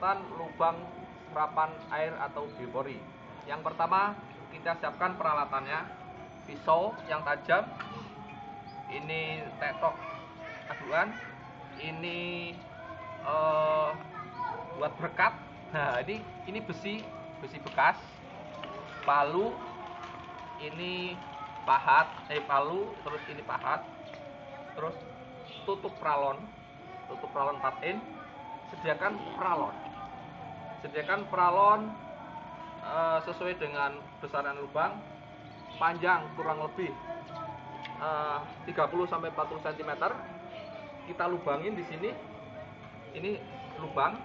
pembuatan lubang serapan air atau bipori. Yang pertama, kita siapkan peralatannya, pisau yang tajam, ini tetok aduan, ini buat berkat. Nah, ini besi bekas, palu, ini palu, terus ini pahat, terus tutup pralon 4 in. Sediakan pralon sesuai dengan besaran lubang, panjang kurang lebih 30-40 cm. Kita lubangin di sini. Ini lubang,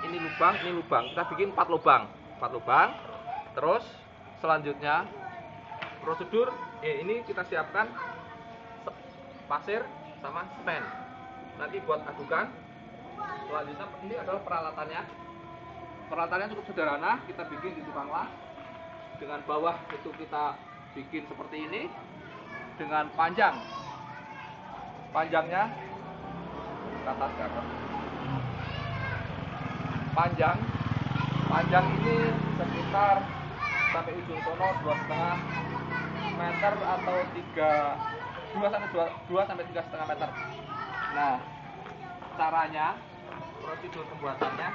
ini lubang. Kita bikin 4 lubang. Terus selanjutnya prosedur ini kita siapkan pasir sama semen. Nanti buat adukan. Selanjutnya ini adalah peralatannya. Peralatannya cukup sederhana, kita bikin di tukang las. Dengan bawah itu kita bikin seperti ini. Dengan panjangnya ke atas. Panjang ini sekitar sampai ujung sono 2,5 meter atau 2 sampai 3,5 meter. Nah, caranya, prosedur pembuatannya,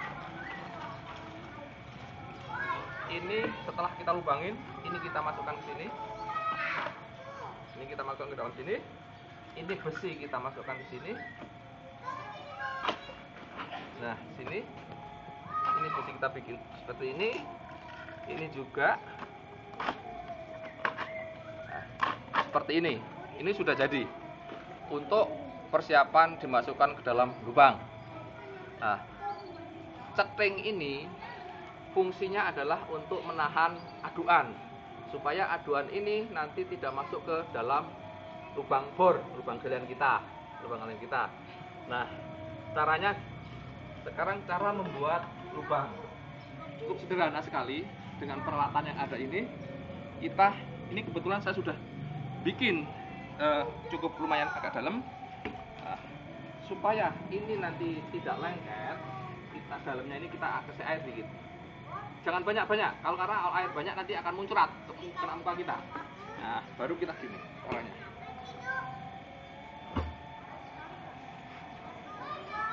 ini setelah kita lubangin, ini kita masukkan ke sini. Ini kita masukkan ke dalam sini. Ini besi kita masukkan ke sini. Nah, sini. Ini besi kita bikin seperti ini. Ini juga seperti ini. Ini sudah jadi untuk persiapan dimasukkan ke dalam lubang. Nah, ceting ini fungsinya adalah untuk menahan aduan, supaya aduan ini nanti tidak masuk ke dalam lubang galian kita. Nah, caranya sekarang, cara membuat lubang cukup sederhana sekali. Dengan peralatan yang ada ini, ini kebetulan saya sudah bikin cukup lumayan agak dalam. Nah, supaya ini nanti tidak lengket, dalamnya ini kita kasih air sedikit. Jangan banyak-banyak, karena air banyak nanti akan muncrat kena muka kita. Nah, baru kita gini caranya.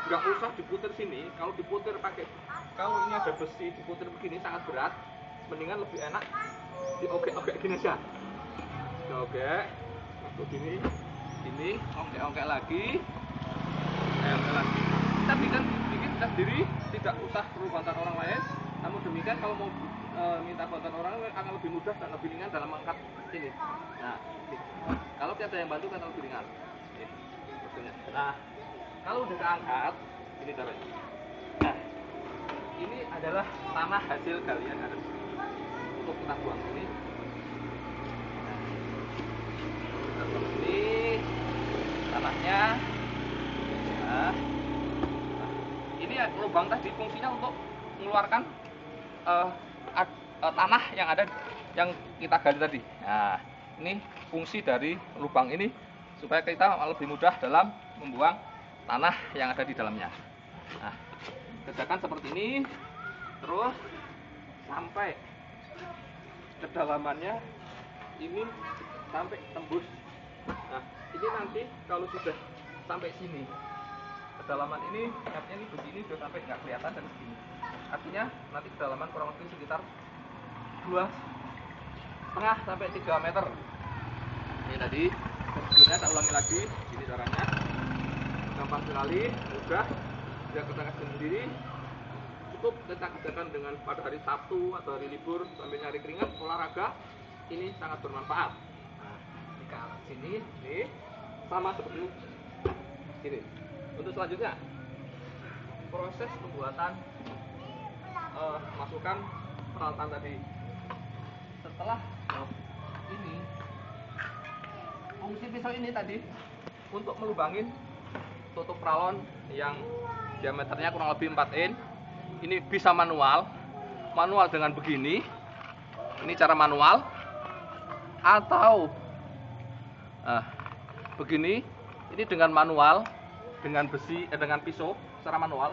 Nggak usah diputer sini. Kalau diputer kalau ini ada besi, diputer begini sangat berat. Mendingan lebih enak diogek-ogek gini aja. Diogek, masuk gini, ongkek lagi. Kita bikin kita sendiri, tidak usah perlu bantuan orang lain. Namun demikian, kalau mau minta bantuan orang lain akan lebih mudah dan lebih ringan dalam mengangkat ini. Nah, kalau kita ada yang bantu kan lebih ringan. Nah, kalau udah keangkat, ini caranya. Nah, ini adalah tanah hasil galian ada di sini. Untuk kita buang sini. Kita buang sini tanahnya. Nah, ini lubang tadi fungsinya untuk mengeluarkan tanah yang ada yang kita gali tadi. Nah, ini fungsi dari lubang ini supaya kita lebih mudah dalam membuang tanah yang ada di dalamnya. Nah, kerjakan seperti ini terus sampai kedalamannya ini sampai tembus. Nah, ini nanti kalau sudah sampai sini, kedalaman ini artinya ini begini sudah sampai nggak kelihatan dari sini. Artinya nanti kedalaman kurang lebih sekitar 2,5 sampai 3 meter. Ini tadi prosedurnya, saya ulangi lagi. Ini caranya gampang sekali, mudah, tidak kerjakan sendiri. Cukup kita kerjakan dengan pada hari Sabtu atau hari libur sambil nyari keringat, olahraga, ini sangat bermanfaat. Nah, di arah sini, ini sama seperti ini. Untuk selanjutnya, proses pembuatan masukkan peralatan tadi. Setelah ini, fungsi pisau ini tadi untuk melubangin tutup pralon yang diameternya kurang lebih 4 in. Ini bisa manual dengan begini. Ini cara manual. Atau begini. Ini dengan manual, dengan besi, dengan pisau secara manual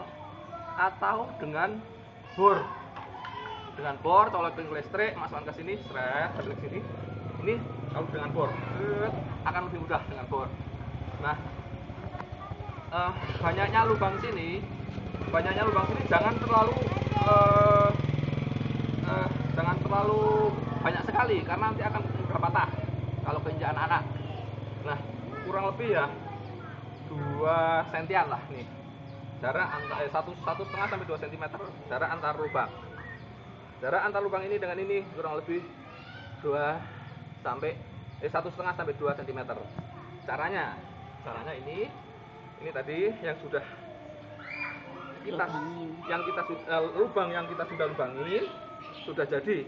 atau dengan bor. Dengan bor, colok listrik, masukkan ke sini, seret, ke sini. Ini kalau dengan bor akan lebih mudah dengan bor. Nah, banyaknya lubang sini jangan terlalu banyak sekali karena nanti akan patah kalau keinjakan anak. Nah, kurang lebih ya 2 sentian lah nih. Jarak antara 1,5 sampai 2 cm jarak antar lubang. Jarak antar lubang ini dengan ini kurang lebih 1,5 sampai 2 cm. Caranya ini tadi yang sudah lubang yang kita sudah lubangin sudah jadi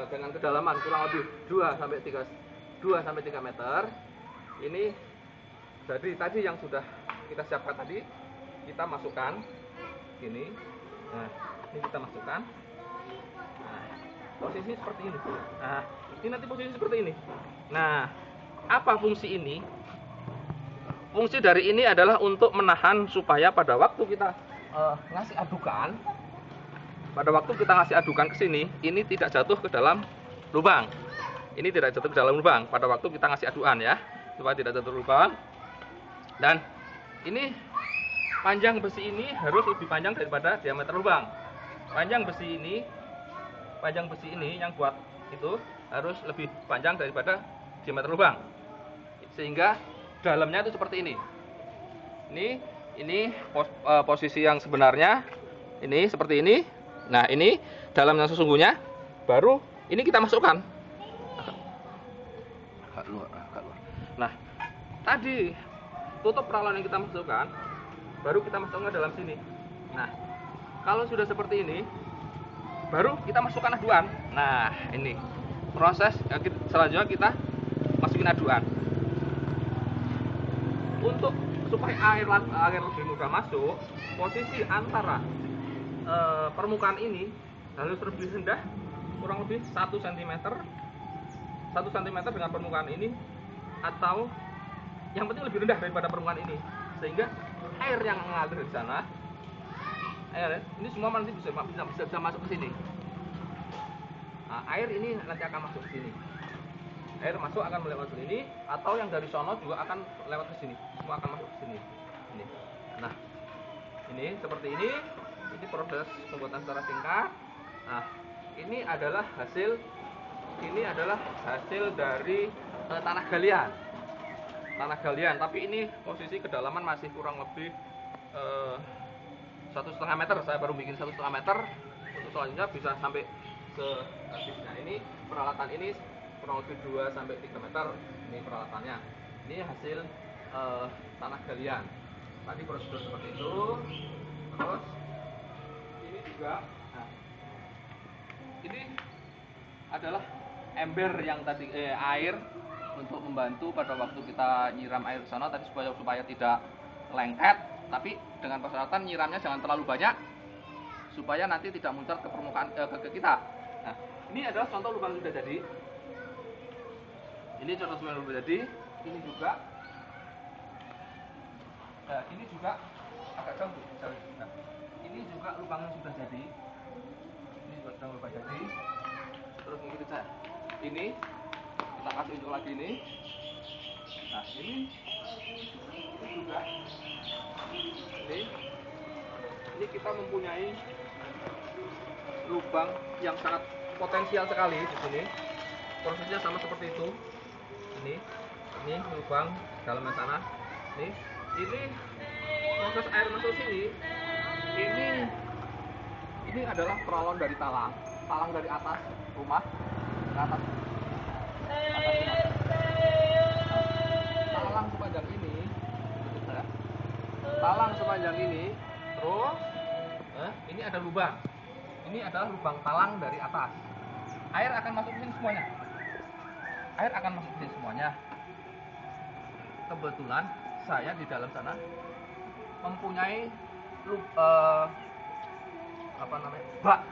dengan kedalaman kurang lebih 2 sampai 3 meter. Ini jadi tadi yang sudah kita siapkan tadi kita masukkan gini. Nah, ini kita masukkan. Nah, posisi seperti ini. Nah, ini nanti posisi seperti ini. Nah, apa fungsi ini? Fungsi dari ini adalah untuk menahan supaya pada waktu kita ngasih adukan, ke sini, ini tidak jatuh ke dalam lubang. Ini tidak jatuh ke dalam lubang pada waktu kita ngasih aduan ya, supaya tidak jatuh lubang. Dan ini panjang besi ini harus lebih panjang daripada diameter lubang. Panjang besi ini yang buat itu harus lebih panjang daripada diameter lubang. Sehingga dalamnya itu seperti ini. Ini posisi yang sebenarnya ini seperti ini. Nah, ini dalam yang sesungguhnya. Baru ini kita masukkan. Agak luar. Nah, tadi tutup peralon yang kita masukkan, baru kita masukkan ke dalam sini. Nah, kalau sudah seperti ini, baru kita masukkan aduan. Nah, ini proses selanjutnya kita masukin aduan. Untuk supaya air lebih mudah masuk, posisi antara permukaan ini harus lebih rendah, kurang lebih 1 cm dengan permukaan ini, atau yang penting lebih rendah daripada permukaan ini, sehingga air yang mengalir di sana, ini semua nanti bisa masuk ke sini. Nah, air ini nanti akan masuk ke sini. Air masuk akan melewati ini, atau yang dari sono juga akan lewat ke sini. Semua akan masuk ke sini. Ini. Nah, ini seperti ini. Ini proses pembuatan secara singkat. Nah, ini adalah hasil dari tanah galian. Tapi ini posisi kedalaman masih kurang lebih 1,5 meter. Saya baru bikin 1,5 meter. Untuk selanjutnya bisa sampai ke habisnya. Ini peralatan ini kurang lebih 2 sampai 3 meter. Ini peralatannya. Ini hasil tanah galian. Tadi prosedur seperti itu. Terus ini juga, nah, ini adalah ember yang tadi air untuk membantu pada waktu kita nyiram air ke sana tadi supaya tidak lengket, tapi dengan persyaratan nyiramnya jangan terlalu banyak supaya nanti tidak muncrat ke permukaan ke kita. Nah, ini adalah contoh lubang sudah jadi. Ini contoh lubang sudah jadi. Ini juga. Nah, ini juga agak jauh. Nah, ini juga lubang yang sudah jadi. Ini sudah lubang jadi. Terus mengikuti saya. Ini kita kasih untuk lagi ini. Nah, ini juga. Ini kita mempunyai lubang yang sangat potensial sekali di sini. Prosesnya sama seperti itu. Ini lubang dalamnya tanah. Ini proses air masuk sini. Ini adalah peralon dari talang dari atas rumah ke atas rumah. Talang sepanjang ini, terus ini ada lubang. Ini adalah lubang talang dari atas. Air akan masuk ke sini semuanya. Kebetulan saya di dalam sana mempunyai bak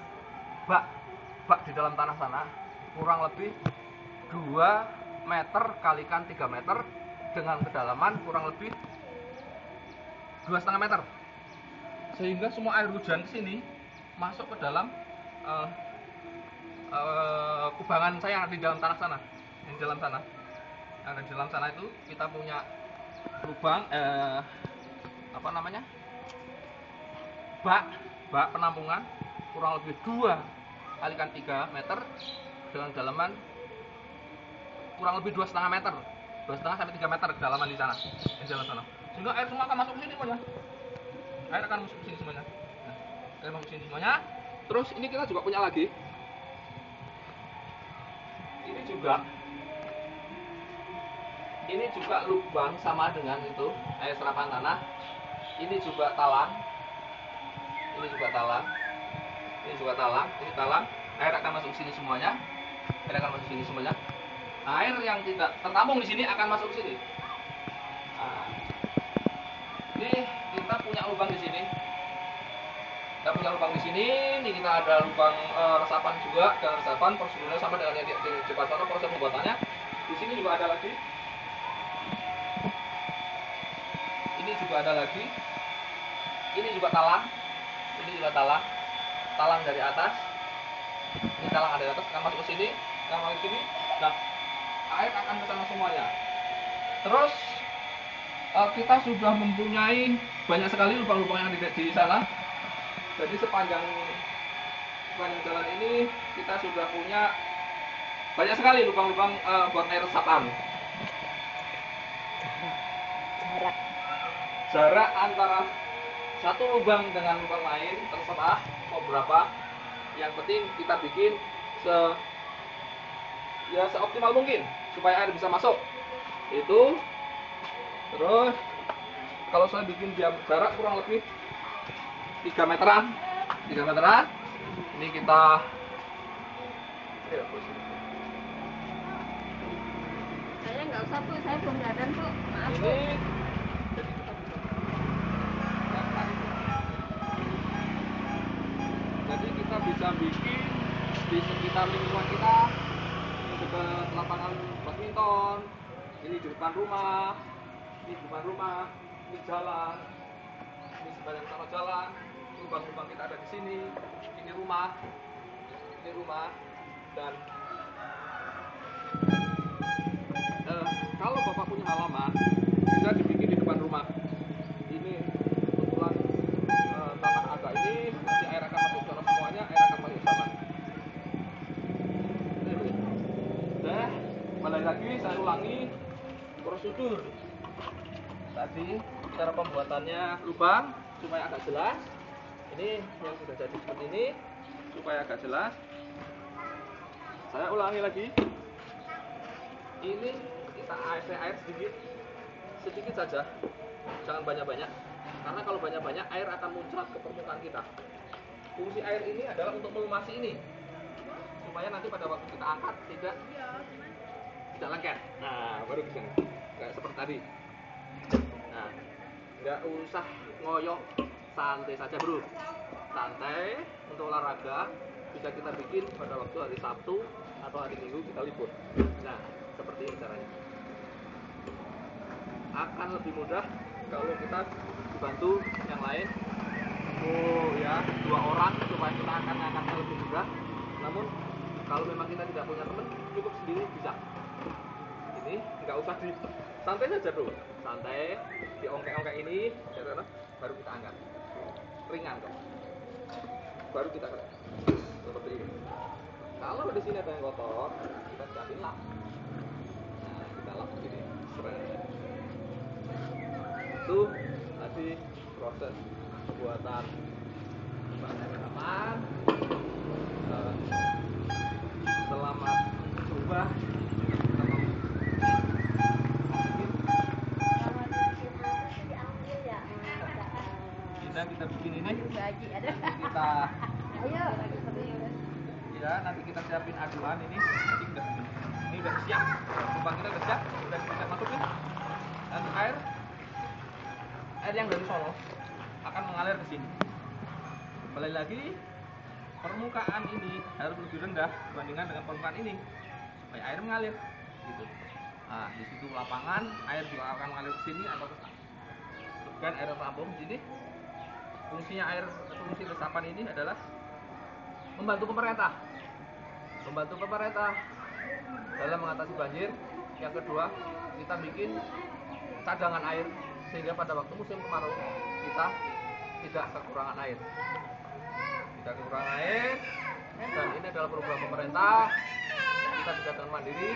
di dalam tanah sana kurang lebih 2 meter kalikan 3 meter dengan kedalaman kurang lebih 2,5 meter. sehingga semua air hujan ke sini masuk ke dalam kubangan saya yang ada di dalam tanah sana. Yang di dalam sana. Yang ada di dalam sana itu kita punya lubang apa namanya? Bak penampungan kurang lebih 2 kalikan 3 meter dengan dalaman kurang lebih 2,5 meter, 2,5 sampai 3 meter kedalaman di sana, di dalam sana. Sehingga air semua akan masuk ke sini semuanya. Air akan masuk ke sini semuanya. Nah, air masuk ke sini semuanya. Terus ini kita juga punya lagi. Ini juga lubang sama dengan itu, air serapan tanah. Ini juga talang. Ini juga talang. Ini juga talang, ini talang. Air akan masuk ke sini semuanya. Air akan masuk ke sini semuanya. Air yang tidak tertampung di sini akan masuk ke sini. Nah, ini kita punya lubang di sini. Kita punya lubang di sini. Ini kita ada lubang resapan juga, dan resapan prosedurnya sama dengan yang di sana proses pembuatannya. Di sini juga ada lagi. Ini juga ada lagi. Ini juga talang. Ini juga talang. Talang dari atas. Ini talang dari atas akan masuk ke sini, akan masuk ke sini. Nah, air akan ke sana semuanya. Terus kita sudah mempunyai banyak sekali lubang-lubang yang ada di sana. Jadi sepanjang jalan ini kita sudah punya banyak sekali lubang-lubang buat air resapan. Jarak antara satu lubang dengan lubang lain terserah mau berapa. Yang penting kita bikin seoptimal mungkin supaya air bisa masuk. Itu. Terus kalau saya bikin jarak kurang lebih 3 meteran. 3 meteran. Ini kita Saya nggak usah Bu, saya belum jalan Bu. Maaf Bu. ini jadi kita bisa bikin di sekitar lingkungan kita, ini dekat lapangan badminton, ini di depan rumah, ini di depan rumah, ini jalan, ini sepanjang utara jalan, lubang-lubang kita ada di sini, ini rumah, dan kalau Bapak punya halaman bisa dibikin di depan rumah. Ini kebetulan tanah agak ini, nanti air akan masuk ke sana semuanya, air akan masuk ke sana. Nah, kembali lagi saya ulangi prosedur tadi cara pembuatannya lubang supaya agak jelas. Ini yang sudah jadi seperti ini supaya agak jelas. Saya ulangi lagi. Ini kita air sedikit saja, jangan banyak-banyak, karena kalau banyak-banyak air akan muncrat ke permukaan kita. Fungsi air ini adalah untuk melumasi ini, supaya nanti pada waktu kita angkat tidak lengket. Nah, baru di sini, kayak seperti tadi. Nah, nggak usah ngoyok, santai saja bro, santai. Untuk olahraga bisa kita bikin pada waktu hari Sabtu atau hari Minggu kita libur. Nah, seperti ini caranya. Akan lebih mudah kalau kita dibantu yang lain. Oh ya, 2 orang supaya kita akan angkatnya lebih mudah. Namun kalau memang kita tidak punya teman, cukup sendiri bisa. Ini nggak usah santai saja bro, santai, diongkek-ongkek ini, baru kita angkat. Ringan kok. Baru kita angkat. Seperti ini. Kalau di sini ada yang kotor, kita siapin lap. Nah, kita lap begini. Itu tadi proses pembuatan bahan. Selamat coba. Kita bikin ini. Nanti kita siapin aduan ini. Ini udah siap. Lubang kita udah siap. Udah kita masukin. Dan air yang dari sono akan mengalir ke sini. Kembali lagi, permukaan ini harus lebih rendah dibandingkan dengan permukaan ini supaya air mengalir gitu. Nah, di situ lapangan, air juga akan mengalir ke sini atau ke sana. Bukan air tertampung di sini. fungsi resapan ini adalah membantu pemerintah dalam mengatasi banjir. Yang kedua, kita bikin cadangan air sehingga pada waktu musim kemarau kita tidak kekurangan air. Dan ini adalah program pemerintah. Kita bisa dengan mandiri,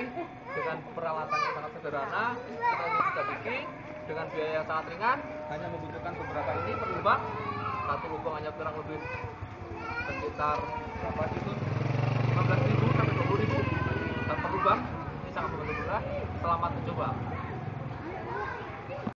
dengan peralatan yang sangat sederhana, kita bisa bikin dengan biaya yang sangat ringan, hanya membutuhkan beberapa ini per lubang. Satu lubang hanya kurang lebih sekitar berapa gitu, 15.000 sampai 20.000 per lubang. Ini sangat membantu. Selamat mencoba.